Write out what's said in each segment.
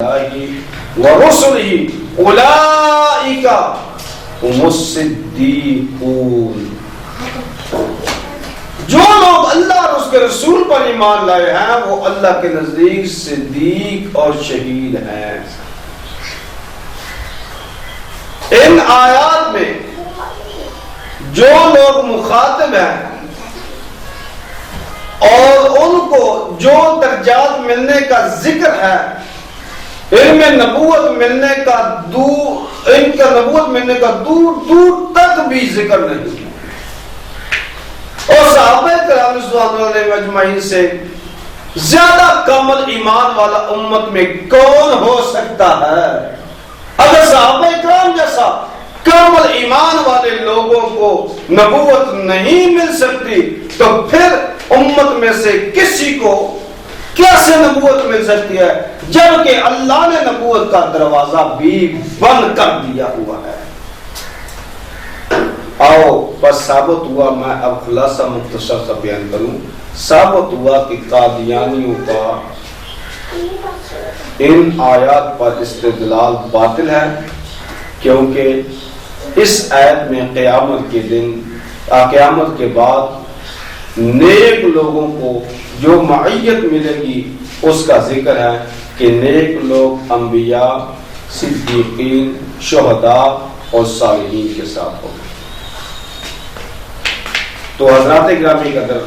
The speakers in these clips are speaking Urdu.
ورسلہ اولئک هم الصدیقون، جو لوگ اللہ اور اس کے رسول پر ایمان لائے ہیں وہ اللہ کے نزدیک صدیق اور شہید ہیں۔ ان آیات میں جو لوگ مخاطب ہیں اور ان کو جو درجات ملنے کا ذکر ہے، علم نبوت ملنے کا ان کا نبوت ملنے کا دور دور تک بھی ذکر نہیں، اور صحابہ کرام رضوان اللہ علیہم اجمعین سے زیادہ کامل ایمان والا امت میں کون ہو سکتا ہے؟ اگر صحابہ کرام جیسا کامل ایمان والے لوگوں کو نبوت نہیں مل سکتی تو پھر امت میں سے کسی کو کیسے نبوت مل سکتی ہے، جبکہ اللہ نے نبوت کا دروازہ بھی بند کر دیا ہوا ہے۔ آؤ بس ثابت ہوا، میں اب خلاصہ مختصر سا بیان کروں۔ ثابت ہوا کہ قادیانیوں کا ان آیات پر استدلال باطل ہے، کیونکہ اس آیت میں قیامت کے دن قیامت کے بعد نیک لوگوں کو جو معیت ملے گی اس کا ذکر ہے کہ نیک لوگ انبیاء، صدیقین، شہداء اور صالحین کے ساتھ ہوں گے۔ تو حضرات گرامی قدر،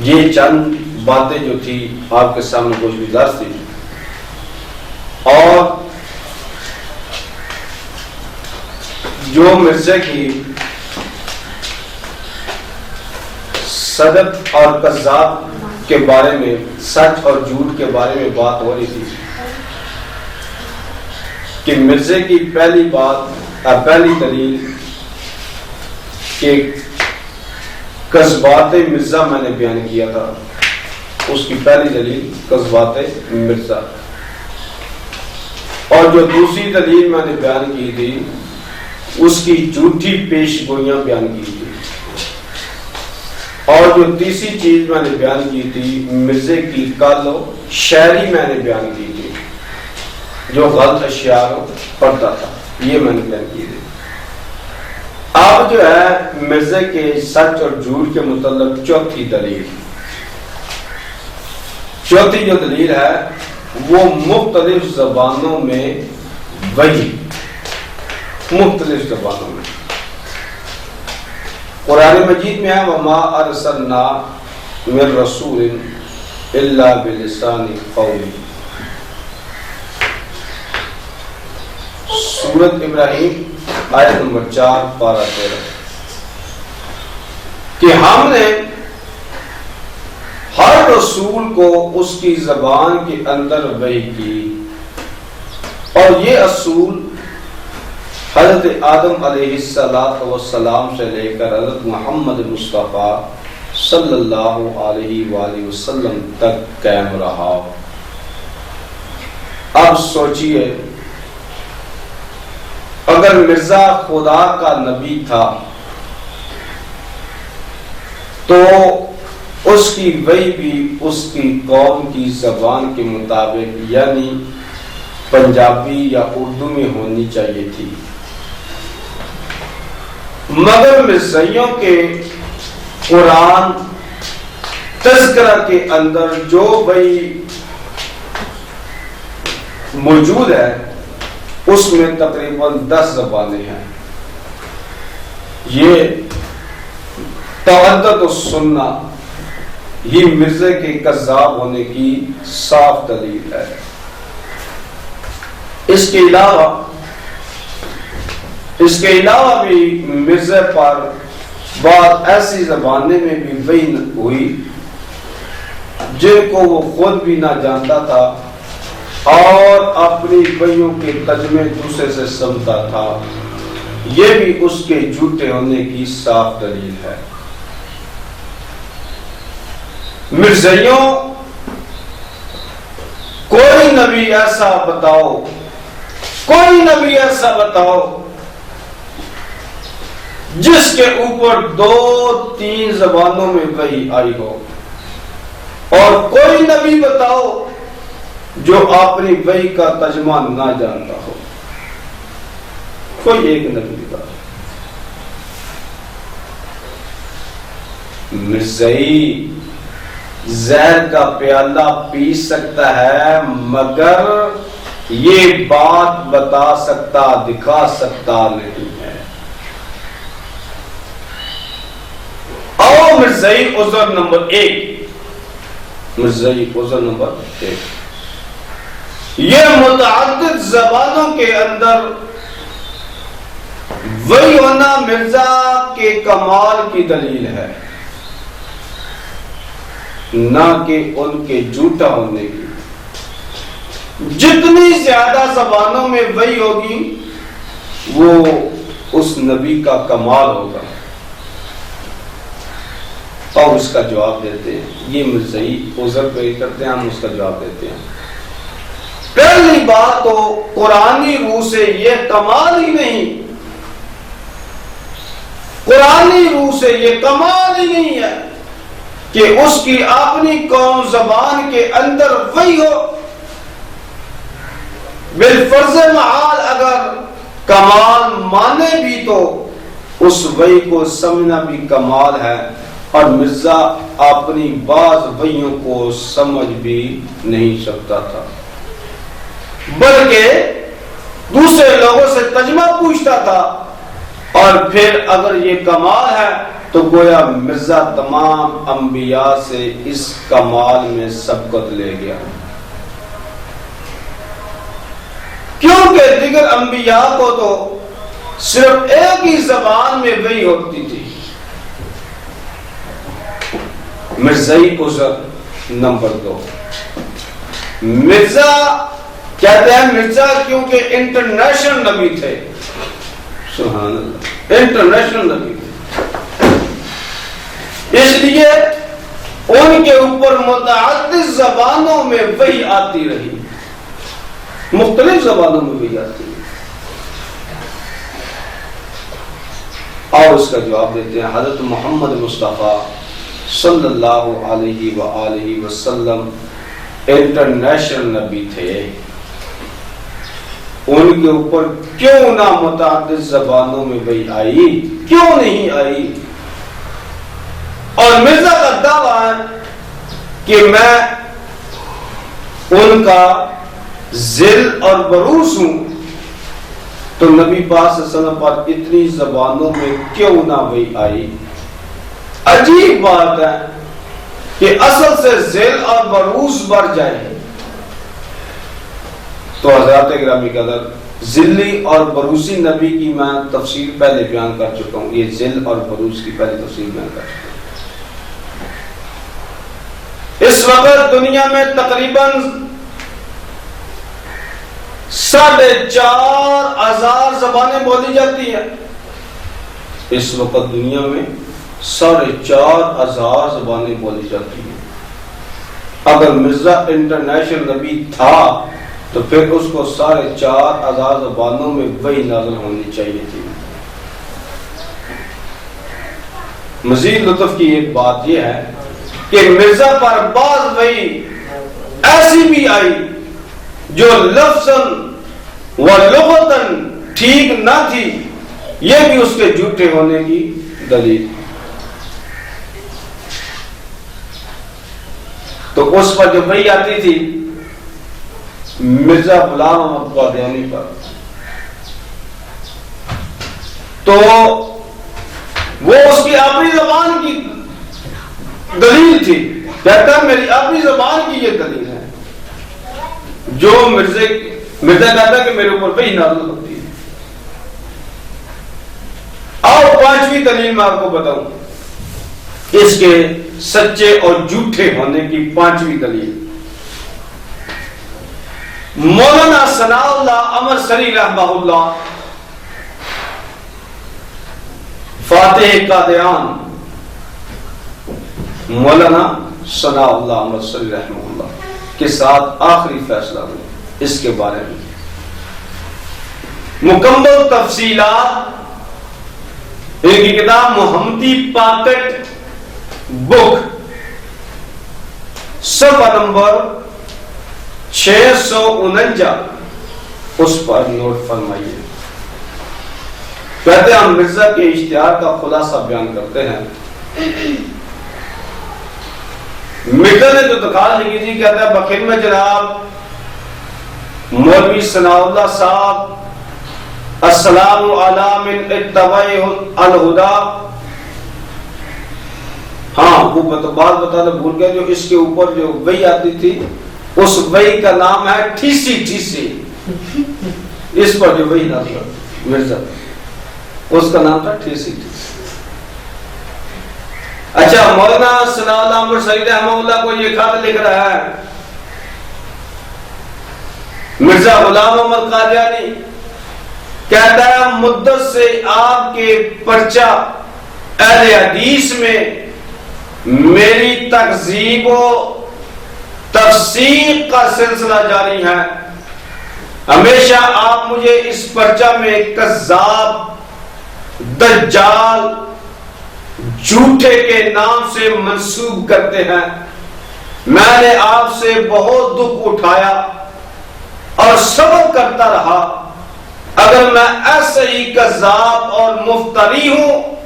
یہ چند باتیں جو تھی آپ کے سامنے کچھ گزار تھی، اور جو مرزا کی صدق اور کذاب کے بارے میں، سچ اور جھوٹ کے بارے میں بات ہو رہی تھی کہ مرزے کی پہلی دلیل کہ قذبات مرزا میں نے بیان کیا تھا، اس کی پہلی دلیل قذبات مرزا، اور جو دوسری دلیل میں نے بیان کی تھی اس کی جھوٹی پیش گوئیاں بیان کی تھی، اور جو تیسری چیز میں نے بیان کی تھی مرزے کی قال و شاعری میں نے بیان کی تھی، جو غلط اشعار پڑھتا تھا، یہ میں نے بیان کی تھی۔ اب جو ہے مرزے کے سچ اور جھوٹ کے متعلق چوتھی جو دلیل ہے وہ مختلف زبانوں میں وحی، مختلف زبانوں میں قرآن مجید میں ہے وَمَا أَرْسَلْنَا مِن رَسُولٍ إِلَّا بِلِسَانِ قَوْمِهِ، سورۃ ابراہیم آیت نمبر 4 پارہ 13، کہ ہم نے ہر رسول کو اس کی زبان کے اندر وحی کی، اور یہ اصول حضرت آدم علیہ السلام سے لے کر حضرت محمد مصطفیٰ صلی اللہ علیہ وآلہ وسلم تک قائم رہا۔ اب سوچئے، اگر مرزا خدا کا نبی تھا تو اس کی وحی بھی اس کی قوم کی زبان کے مطابق یعنی پنجابی یا اردو میں ہونی چاہیے تھی، مگر مرزائیوں کے قرآن تذکرہ کے اندر جو وحی موجود ہے اس میں تقریباً 10 زبانیں ہیں۔ یہ تعدد السنہ ہی مرزے کے کذاب ہونے کی صاف دلیل ہے۔ اس کے علاوہ بھی مرزے پر بعض ایسی زبانیں میں بھی وحی ہوئی جن کو وہ خود بھی نہ جانتا تھا اور اپنی وحیوں کے ترجمے دوسرے سے سنتا تھا، یہ بھی اس کے جھوٹے ہونے کی صاف دلیل ہے۔ مرزائیوں، کوئی نبی ایسا بتاؤ جس کے اوپر 2-3 زبانوں میں وحی آئی ہو، اور کوئی نبی بتاؤ جو اپنی وحی کا ترجمہ نہ جانتا ہو، کوئی ایک نبی کا۔ مرزائی زہر کا پیالہ پی سکتا ہے مگر یہ بات بتا سکتا، دکھا سکتا نہیں ہے۔ اور مرزائی عذر نمبر 1، مرزائی عذر نمبر 1، یہ متعدد زبانوں کے اندر وہی ہونا مرزا کے کمال کی دلیل ہے، نہ کہ ان کے جھوٹا ہونے کی۔ جتنی زیادہ زبانوں میں وہی ہوگی وہ اس نبی کا کمال ہوگا۔ اور اس کا جواب دیتے ہیں، یہ مرزائی عذر پیش کرتے ہیں، ہم اس کا جواب دیتے ہیں۔ پہلی بات تو قرآنی روح سے یہ کمال ہی نہیں، قرآنی روح سے یہ کمال ہی نہیں ہے کہ اس کی اپنی قوم زبان کے اندر وہی ہو۔ بالفرض محال اگر کمال مانے بھی تو اس وحی کو سمجھنا بھی کمال ہے، اور مرزا اپنی بعض وحیوں کو سمجھ بھی نہیں سکتا تھا، بلکہ دوسرے لوگوں سے ترجمہ پوچھتا تھا۔ اور پھر اگر یہ کمال ہے تو گویا مرزا تمام انبیاء سے اس کمال میں سبقت لے گیا، کیونکہ دیگر انبیاء کو تو صرف ایک ہی زبان میں وحی ہوتی تھی۔ مرزائی عذر نمبر 2، مرزا کہتے ہیں مرزا کیونکہ انٹرنیشنل نبی تھے، سبحان اللہ، انٹرنیشنل نبی تھے، اس لیے ان کے اوپر متعدد زبانوں میں وحی آتی رہی، مختلف زبانوں میں وحی آتی رہی۔ اور اس کا جواب دیتے ہیں، حضرت محمد مصطفیٰ صلی اللہ علیہ وآلہ وسلم انٹرنیشنل نبی تھے، ان کے اوپر کیوں نہ متعدد زبانوں میں وحی آئی، کیوں نہیں آئی؟ اور مرزا کا دعویٰ ہے کہ میں ان کا ذل اور بروس ہوں، تو نبی پاک صلی اللہ علیہ وسلم پر اتنی زبانوں میں کیوں نہ وحی آئی؟ عجیب بات ہے کہ اصل سے ذل اور بروس بڑھ جائے تو حضرات گرامی قدر ذلی اور بروسی نبی کی میں تفسیر پہلے بیان کر چکا ہوں، یہ ذل اور بروس کی پہلے تفسیر بیان کر چکا ہوں۔ اس وقت دنیا میں تقریباً 4,500 زبانیں بولی جاتی ہیں۔ اس وقت دنیا میں 4,500 زبانیں بولی جاتی ہیں۔ اگر مرزا انٹرنیشنل نبی تھا تو پھر اس کو 4,500 زبانوں میں وحی نازل ہونی چاہیے تھی۔ مزید لطف کی ایک بات یہ ہے کہ مرزا پر بعض وحی ایسی بھی آئی جو لفظاً و لغتاً ٹھیک نہ تھی، یہ بھی اس کے جھوٹے ہونے کی دلیل۔ تو اس پر جو وحی آتی تھی مرزا غلام احمد قادیانی پر، تو وہ اس کی اپنی زبان کی دلیل تھی، کہتا ہے میری اپنی زبان کی یہ دلیل ہے، جو مرزا کہتا ہے کہ میرے اوپر وحی نازل ہوتی ہے۔ اور 5ویں دلیل میں آپ کو بتاؤں اس کے سچے اور جھوٹے ہونے کی 5ویں دلیل، مولانا ثناء اللہ امرسری رحمہ اللہ فاتح قادیان، مولانا ثناء اللہ امرسری رحمہ اللہ کے ساتھ آخری فیصلہ ہوا اس کے بارے میں، مکمل تفصیلات ان کی کتاب محمدی پاکٹ بک صفحہ نمبر 649 اس پر نوٹ فرمائیے. کہتے ہیں ہم مرزا کے اشتہار کا خلاصہ بیان کرتے ہیں. مرزا نے جو درخواست لکھی تھی کہتا ہے بخدمت جناب مولوی ثناء اللہ صاحب السلام علی من اتبع الہدا. ہاں وہ بات بتانا بھول گیا جو اس کے اوپر جو وحی آتی تھی اس وحی کا نام ہے ٹھیسی. اس پر جو وحی نازل مرزا اس کا نام تھا ٹھیسی. اچھا مولانا ثناء اللہ عمر سعید رحمہ اللہ کو یہ خط لکھ رہا ہے مرزا غلام محمد قادیانی کہتا ہے مدت سے آپ کے پرچہ اہل حدیث میں میری تکذیب و تفسیق کا سلسلہ جاری ہے. ہمیشہ آپ مجھے اس پرچہ میں کذاب دجال جھوٹے کے نام سے منسوب کرتے ہیں. میں نے آپ سے بہت دکھ اٹھایا اور صبر کرتا رہا. اگر میں ایسے ہی کذاب اور مفتری ہوں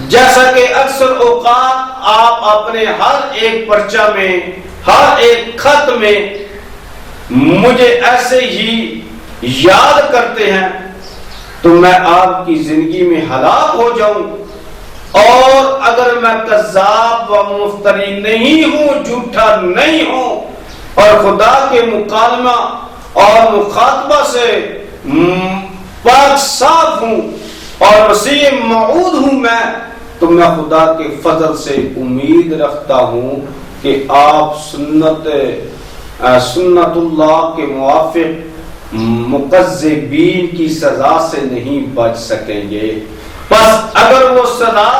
جیسا کہ اکثر اوقات آپ اپنے ہر ایک پرچہ میں ہر ایک خط میں مجھے ایسے ہی یاد کرتے ہیں تو میں آپ کی زندگی میں ہلاک ہو جاؤں. اور اگر میں کذاب و مفتری نہیں ہوں جھوٹا نہیں ہوں اور خدا کے مکالمہ اور مخاطبہ سے پاک صاف ہوں اور مسیح موعود ہوں میں تو میں خدا کے فضل سے امید رکھتا ہوں کہ آپ سنت اللہ کے موافق مکذبین کی سزا سے نہیں بچ سکیں گے. پس اگر وہ سزا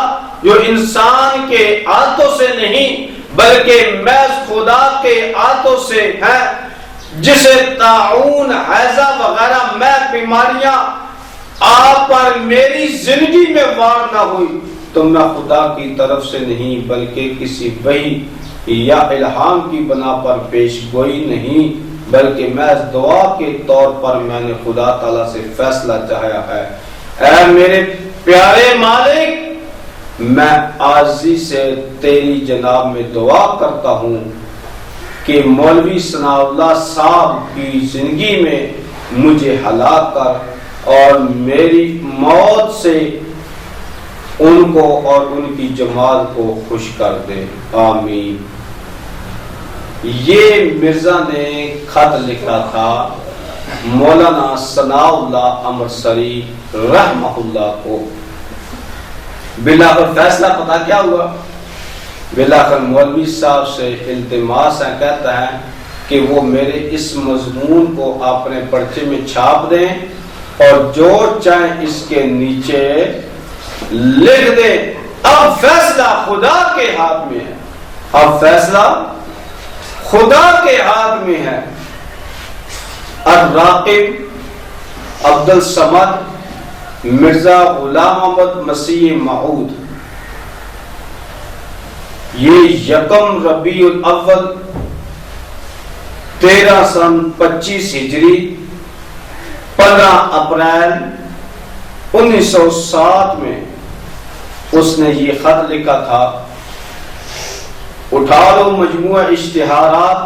جو انسان کے ہاتھوں سے نہیں بلکہ محض خدا کے ہاتھوں سے ہے جسے طاعون ہیضہ وغیرہ میں بیماریاں آپ پر میری زندگی میں وار نہ ہوئی تو میں خدا کی طرف سے نہیں بلکہ کسی وحی یا الہام کی بنا پر پیش گوئی نہیں بلکہ محض دعا کے طور پر میں نے خدا تعالیٰ سے فیصلہ چاہا ہے. اے میرے پیارے مالک میں عاجزی سے تیری جناب میں دعا کرتا ہوں کہ مولوی ثناء اللہ صاحب کی زندگی میں مجھے ہلاک کر اور میری موت سے ان کو اور ان کی جماعت کو خوش کر دے. آمین. یہ مرزا نے خط لکھا تھا مولانا ثناء اللہ امرسری رحمہ اللہ کو. بلاخر فیصلہ پتہ کیا ہوا؟ بلاخر مولوی صاحب سے التماس ہے کہتا ہے کہ وہ میرے اس مضمون کو اپنے پرچے میں چھاپ دیں اور جو چاہیں اس کے نیچے لکھ دیں. اب فیصلہ خدا کے ہاتھ میں ہے. اب فیصلہ خدا کے ہاتھ میں ہے. الراقب عبد الصمد مرزا غلام محمد مسیح موعود. یہ 1 ربیع الاول 13 سن 25 ہجری 15 اپریل 1907 میں اس نے یہ خط لکھا تھا. اٹھا لو مجموعہ اشتہارات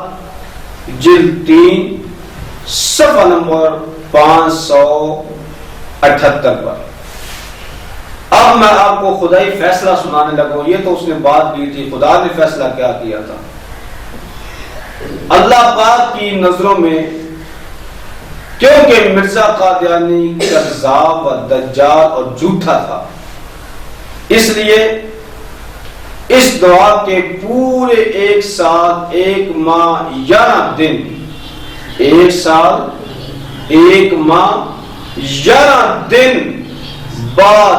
جلد 3 صفحہ نمبر 578 پر. اب میں آپ کو خدائی فیصلہ سنانے لگوں. یہ تو اس نے بات کی تھی خدا نے فیصلہ کیا کیا تھا. اللہ پاک کی نظروں میں کیونکہ مرزا قادیانی کذاب و دجال اور جھوٹا تھا اس لیے اس دعا کے پورے 1 سال 1 ماہ 11 دن 1 سال 1 ماہ 11 دن بعد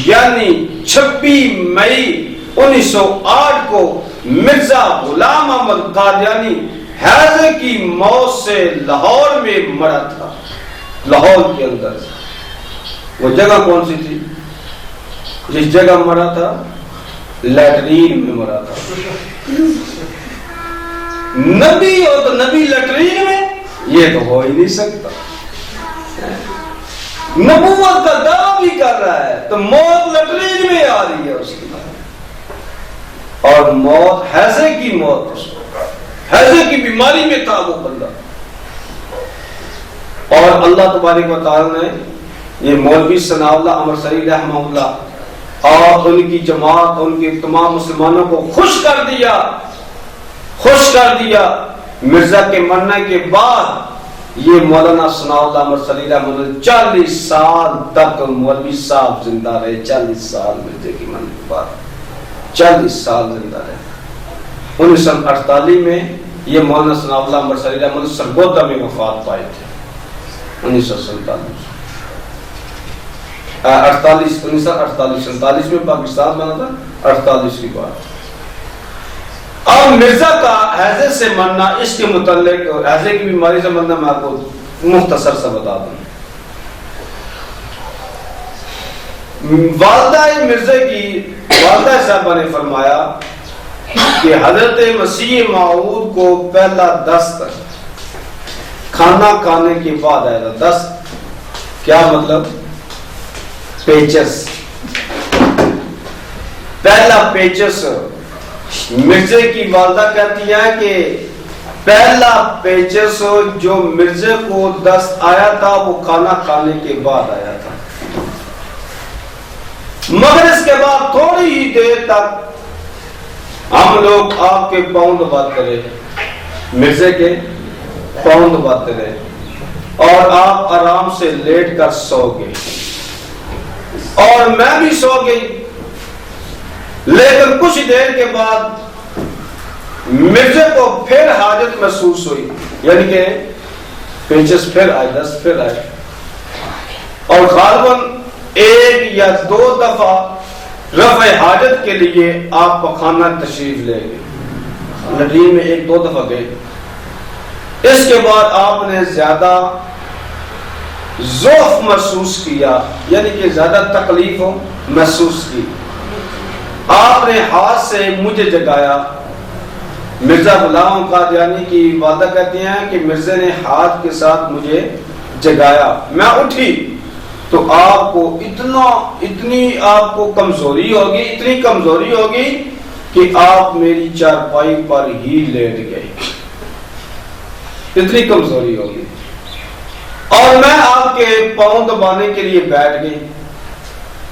یعنی 26 مئی 1908 کو مرزا غلام محمد قادیانی حیضے کی موت سے لاہور میں مرا تھا. لاہور کے اندر وہ جگہ کون سی تھی جس جگہ مرا تھا؟ لیٹرین میں مرا تھا. نبی ہو تو نبی لٹرین میں، یہ تو ہو ہی نہیں سکتا۔ نبوت کا دعویٰ بھی کر رہا ہے تو موت لٹرین میں آ رہی ہے اس کی، اور موت ہیضے کی موت، اس کو ہیضے کی بیماری میں تھا وہ بندہ، اور اللہ تبارک و تعالی نے یہ مولوی ثناء اللہ عمر سری رحمہ اللہ اور ان کی جماعت، ان کے تمام مسلمانوں کو خوش کر دیا مرزا کے مرنے کے بعد یہ مولانا ثناء اللہ عمر سری رحمہ اللہ 40 سال تک مولوی صاحب زندہ رہے، 40 سال مرزے کی مرنے کے بعد 40 سال زندہ رہے۔ 1948 میں یہ مولانا ثناء اللہ عمر سری رحمہ اللہ سرگودا میں وفات پائے تھے، 1947 میں پاکستان بنا تھا، 48 کی بات۔ اور مرزا کا ہیضے سے مرنا، اس کے متعلق ہیضے کی بیماری سے مرنا میں آپ کو مختصر سا بتا دوں۔ والدہ مرزا کی والدہ صاحبہ نے فرمایا کہ حضرت مسیح موعود کو پہلا دست کھانا کھانے کے بعد آیا تھا۔ دست کیا مطلب؟ پیچس، پہلا پیچس۔ مرزے کی والدہ کہتی ہے کہ پہلا پیچس جو مرزے کو دست آیا تھا وہ کھانا کھانے کے بعد آیا تھا، مگر اس کے بعد تھوڑی ہی دیر تک ہم لوگ آپ کے پاؤں دباتے رہے، مرزے کے پاؤں دباتے رہے، اور آپ آرام سے لیٹ کر سو گئے، اور میں بھی سو گئی۔ لیکن کچھ دیر کے بعد مرزے کو پھر حاجت محسوس ہوئی، یعنی کہ پیچس پھر آئے، دست پھر آئے، اور غالباً 1 یا 2 دفعہ رفع حاجت کے لیے آپ پخانہ تشریف لے گئے، لٹرین میں 1-2 دفعہ گئے۔ اس کے بعد آپ نے زیادہ ضعف محسوس کیا، یعنی کہ زیادہ تکلیف محسوس کی۔ آپ نے ہاتھ سے مجھے جگایا۔ مرزا غلام قادیانی کی والدہ کہتی ہیں کہ مرزا نے ہاتھ کے ساتھ مجھے جگایا، میں اٹھی تو آپ کو اتنی آپ کو کمزوری ہوگی، اتنی کمزوری ہوگی کہ آپ میری چارپائی پر ہی لیٹ گئے، اتنی کمزوری ہوگی، اور میں آپ کے پاؤں دبانے کے لیے بیٹھ گئی۔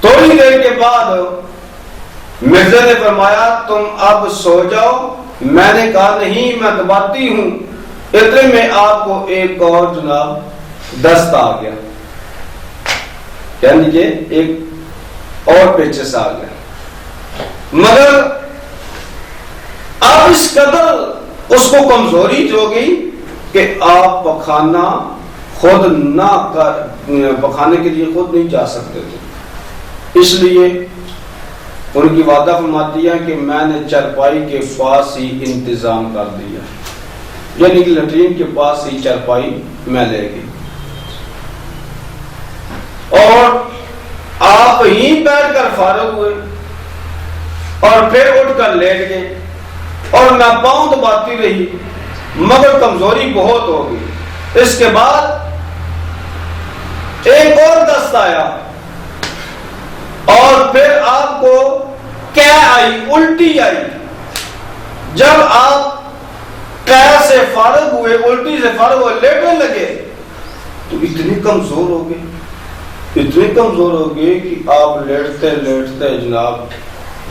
تھوڑی دیر کے بعد مرزا نے فرمایا تم اب سو جاؤ، میں نے کہا نہیں میں دباتی ہوں۔ اتنے میں آپ کو ایک اور جناب دست آ گیا، یعنی کہ ایک اور پیچس آ گیا، مگر اب اس قدر اس کو کمزوری ہو گئی کہ آپ پخانا خود نہ پخانے کے لیے خود نہیں جا سکتے تھے۔ اس لیے ان کی والدہ فرماتی ہے کہ میں نے چرپائی کے پاس ہی انتظام کر دیا، یعنی کہ لٹرین کے پاس ہی چرپائی میں لے گئی، اور آپ ہی بیٹھ کر فارغ ہوئے، اور پھر اٹھ کر لیٹ گئے، اور میں پاؤں دباتی رہی، مگر کمزوری بہت ہو گئی۔ اس کے بعد ایک اور دست آیا، اور پھر آپ کو کیا آئی؟ الٹی آئی۔ جب آپ کیا سے فارغ ہوئے، الٹی سے فارغ ہوئے، لیٹنے لگے تو اتنی کمزور ہو گئے کہ آپ لیٹتے لیٹتے جناب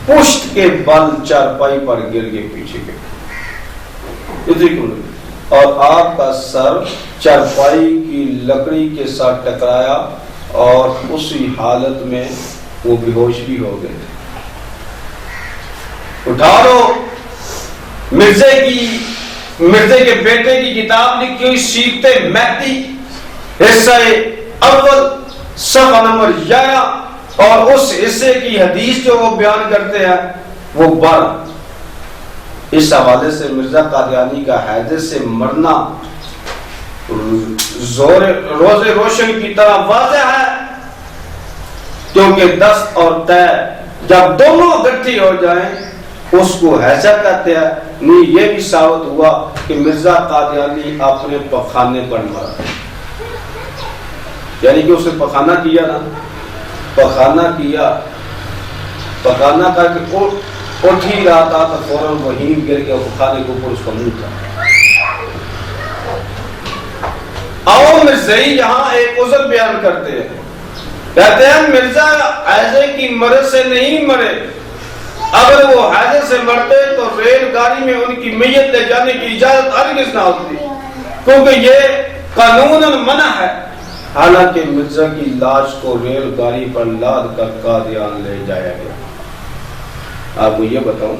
پشت کے بل چارپائی پر گر گئے، پیچھے گئے، اتنی کمزور، اور آپ کا سر چارپائی کی لکڑی کے ساتھ ٹکرایا، اور اسی حالت میں وہ بے ہوش بھی ہو گئے۔ اٹھا لو مرزے کے بیٹے کی کتاب لکھی ہوئی سیرت مہدی حصہ اول صفحہ نمبر 11، اور اس حصے کی حدیث جو وہ بیان کرتے ہیں وہ 12۔ اس حوالے سے مرزا قادیانی کا حیضے سے مرنا روز روشن کی طرح واضح ہے، کیونکہ دست اور طے جب دونوں اکٹھی ہو جائیں اس کو حیضہ کہتے ہیں، نہیں یہ بھی ثابت ہوا کہ مرزا قادیانی اپنے پخانے پر مرا، یعنی کہ اس نے پخانہ کیا نا، پخانہ کیا، پخانہ کر کے اٹھ ہی رہا تھا تو فوراً وہیں گر کے پخانے کے اوپر اس کا منہ تھا۔ اور مرزائی یہاں ایک عذر بیان کرتے ہیں، کہتے ہیں مرزا حیضے کی مرض سے نہیں مرے، اگر وہ حیضے سے مرتے تو ریل گاڑی میں ان کی میت لے جانے کی اجازت ہرگز نہ ہوتی، کیونکہ یہ قانون منع ہے۔ حالانکہ مرزا کی لاش کو ریل گاڑی پر لاد کر قادیان لے جایا گیا۔ آپ کو یہ بتاؤں،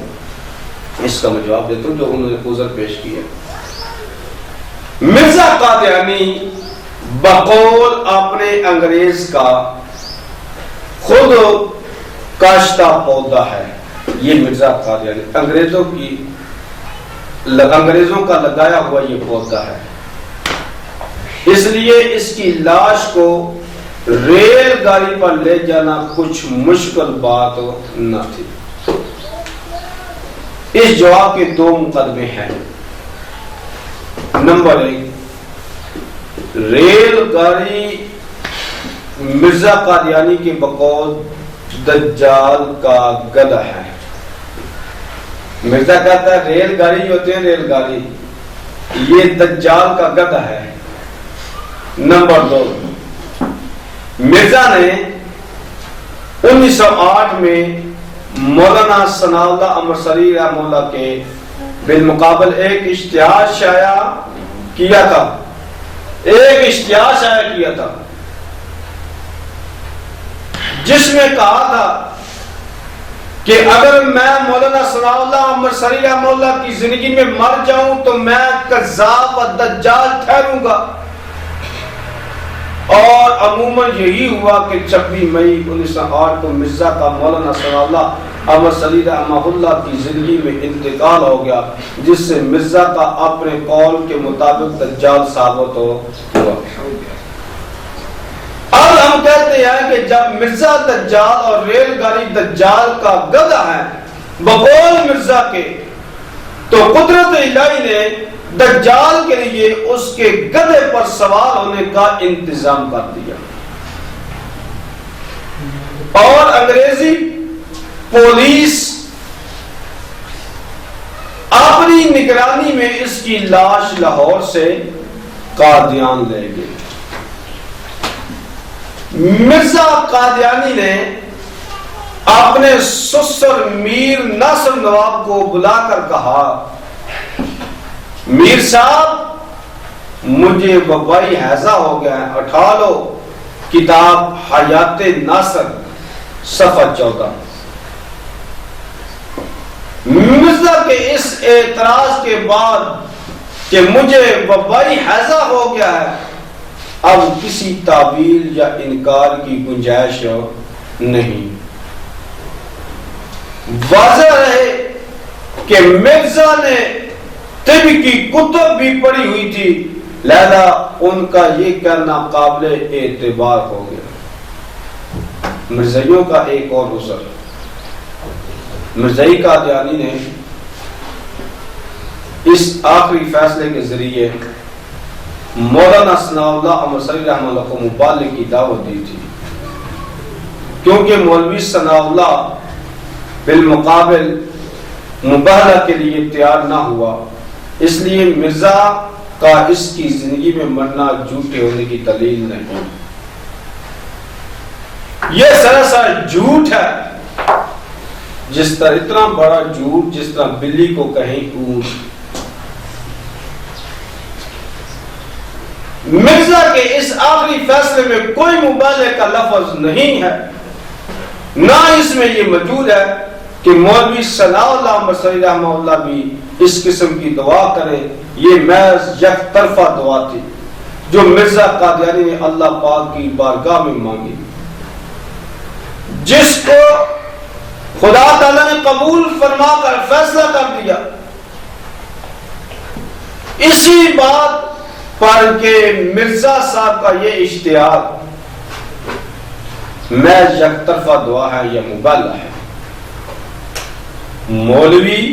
اس کا میں جواب دیتا ہوں جو انہوں نے عذر پیش کیا۔ مرزا قادیانی بقول اپنے انگریز کا خود کاشتہ پودا ہے، یہ مرزا قادیانی انگریزوں کا لگایا ہوا یہ پودا ہے، اس لیے اس کی لاش کو ریل گاڑی پر لے جانا کچھ مشکل بات نہ تھی۔ اس جواب کے دو مقدمے ہیں۔ نمبر 1، ریل گاڑی مرزا قادیانی کے بقول دجال کا گدھا ہے۔ مرزا کہتا ہے ریل گاڑی ہوتے ہیں، ریل گاڑی یہ دجال کا گدھا ہے۔ نمبر 2، مرزا نے 1908 میں مولانا ثناء اللہ امرسری رحمہ اللہ کے بالمقابل ایک اشتہار شائع کیا تھا، جس میں کہا تھا کہ اگر میں مولانا ثناء اللہ امرسری رحمہ اللہ کی زندگی میں مر جاؤں تو میں کذاب و دجال ٹھہروں گا، اور عموماً یہی ہوا کہ 26 مئی 1908 کو مرزا کا مولانا ثناء اللہ امرسری رحمہ اللہ کی زندگی میں انتقال ہو گیا، جس سے مرزا کا اپنے قول کے مطابق دجال ثابت ہوا۔ اب ہم کہتے ہیں کہ جب مرزا دجال اور ریل گاڑی دجال کا گدھا ہے بقول مرزا کے، تو قدرت الہی نے دجال کے لیے اس کے گدھے پر سوار ہونے کا انتظام کر دیا، اور انگریزی پولیس اپنی نگرانی میں اس کی لاش لاہور سے قادیان لے گئی۔ مرزا قادیانی نے اپنے سسر میر ناصر نواب کو بلا کر کہا، میر صاحب مجھے وبائی ہیضہ ہو گیا ہے، اٹھا لو کتاب حیات ناصر صفحہ 14۔ مرزا کے اس اعتراض کے بعد کہ مجھے وبائی ہیضہ ہو گیا ہے، اب کسی تعویل یا انکار کی گنجائش نہیں۔ واضح رہے کہ مرزا نے طب کی کتب بھی پڑھی ہوئی تھی، لہذا ان کا یہ کہنا قابل اعتبار ہو گیا۔ مرزائیوں کا ایک اور عذر، مرزائی قادیانی نے اس آخری فیصلے کے ذریعے مولانا ثناء اللہ امرسری رحمہ اللہ کو مبالغے کی دعوت دی تھی، کیونکہ مولوی ثناء اللہ بالمقابل مبالغہ کے لیے تیار نہ ہوا، اس لیے مرزا کا اس کی زندگی میں مرنا جھوٹے ہونے کی دلیل نہیں۔ یہ سراسر جھوٹ ہے، جس طرح اتنا بڑا جھوٹ جس طرح بلی کو کہیں اونٹ۔ مرزا کے اس آخری فیصلے میں کوئی مبالغے کا لفظ نہیں ہے، نہ اس میں یہ موجود ہے کہ مولوی ثناء اللہ امرسری رحمہ اللہ بھی اس قسم کی دعا کرے۔ یہ محض یک طرفہ دعا تھی جو مرزا قادیانی نے اللہ پاک کی بارگاہ میں مانگی، جس کو خدا تعالیٰ نے قبول فرما کر فیصلہ کر دیا۔ اسی بات پر کہ مرزا صاحب کا یہ اشتہار محض یک طرفہ دعا ہے یا مبالغہ ہے، مولوی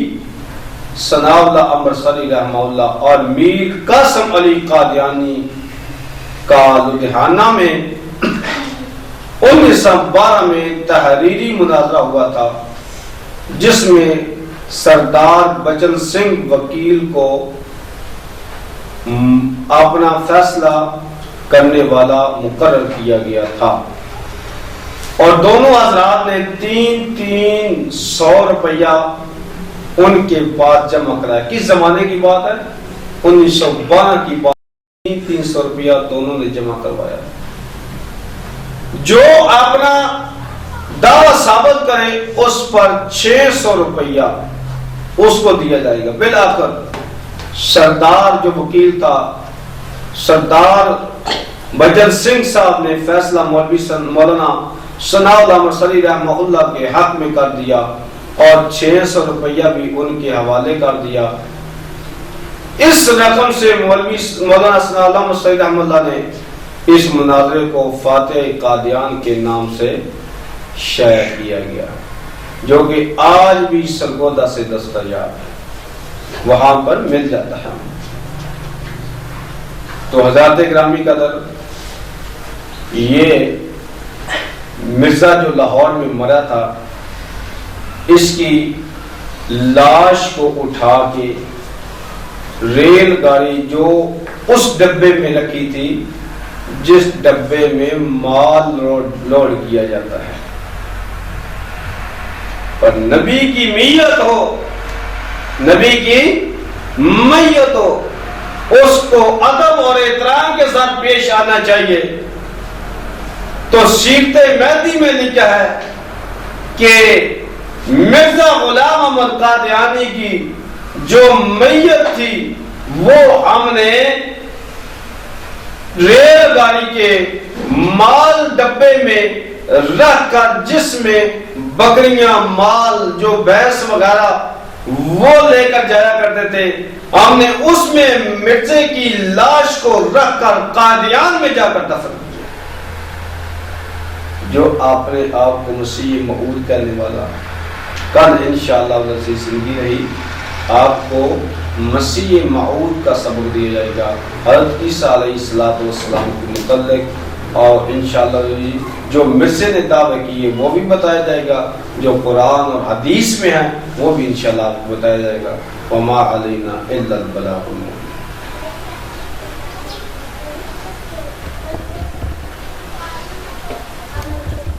ثناء اللہ امرسری رحمہ اللہ اور میر قاسم علی قادیانی کا لدھیانہ میں 1912 میں تحریری مناظرہ ہوا تھا، جس میں سردار بچن سنگھ وکیل کو اپنا فیصلہ کرنے والا مقرر کیا گیا تھا، اور دونوں حضرات نے 300 روپیہ ان کے پاس جمع کرایا۔ کس زمانے کی بات ہے؟ 1912 کی بات۔ 300 روپیہ دونوں نے جمع کروایا۔ جو اپنا دعویٰ ثابت کرے اس پر 600 روپیہ اس کو دیا جائے گا۔ بالآخر سردار جو وکیل تھا، سردار بچن سنگھ صاحب نے فیصلہ مولانا ثناء اللہ امرسری رحمہ اللہ کے حق میں کر دیا اور 600 روپیہ بھی ان کے حوالے کر دیا۔ اس رقم سے مولانا ثناء اللہ امرسری رحمہ اللہ نے اس مناظرے کو فاتح قادیان کے نام سے شائع کیا گیا، جو کہ آج بھی سرگودا سے دستیاب وہاں پر مل جاتا ہے۔ تو حضرات گرامی قدر، یہ مرزا جو لاہور میں مرا تھا، اس کی لاش کو اٹھا کے ریل گاڑی جو اس ڈبے میں رکھی تھی جس ڈبے میں مال لوڈ کیا جاتا ہے، اور نبی کی میت ہو، نبی کی میت ہو، اس کو ادب اور احترام کے ساتھ پیش آنا چاہیے۔ تو سیرت مہدی میں لکھا ہے کہ مرزا غلام احمد قادیانی کی جو میت تھی وہ ہم نے ریل گاڑی کے مال ڈبے میں رکھ کر، جس میں بکریاں، مال جو بھینس وغیرہ وہ لے کر جایا کرتے تھے، ہم نے اس میں مرزے کی لاش کو رکھ کر قادیان میں جا کر دفن کیا۔ جو آپ نے آپ کو مسیح موعود کہنے والا، کل انشاءاللہ العزیز زندگی رہی آپ کو مسیح موعود کا سبق دیا جائے گا، حضرت عیسیٰ علیہ السلام کے متعلق، اور انشاءاللہ جو مرزے نے دعوے کیے وہ بھی بتایا جائے گا، جو قرآن اور حدیث میں ہیں وہ بھی انشاءاللہ آپ کو بتایا جائے گا۔ وما علینا الا البلاغ المبین۔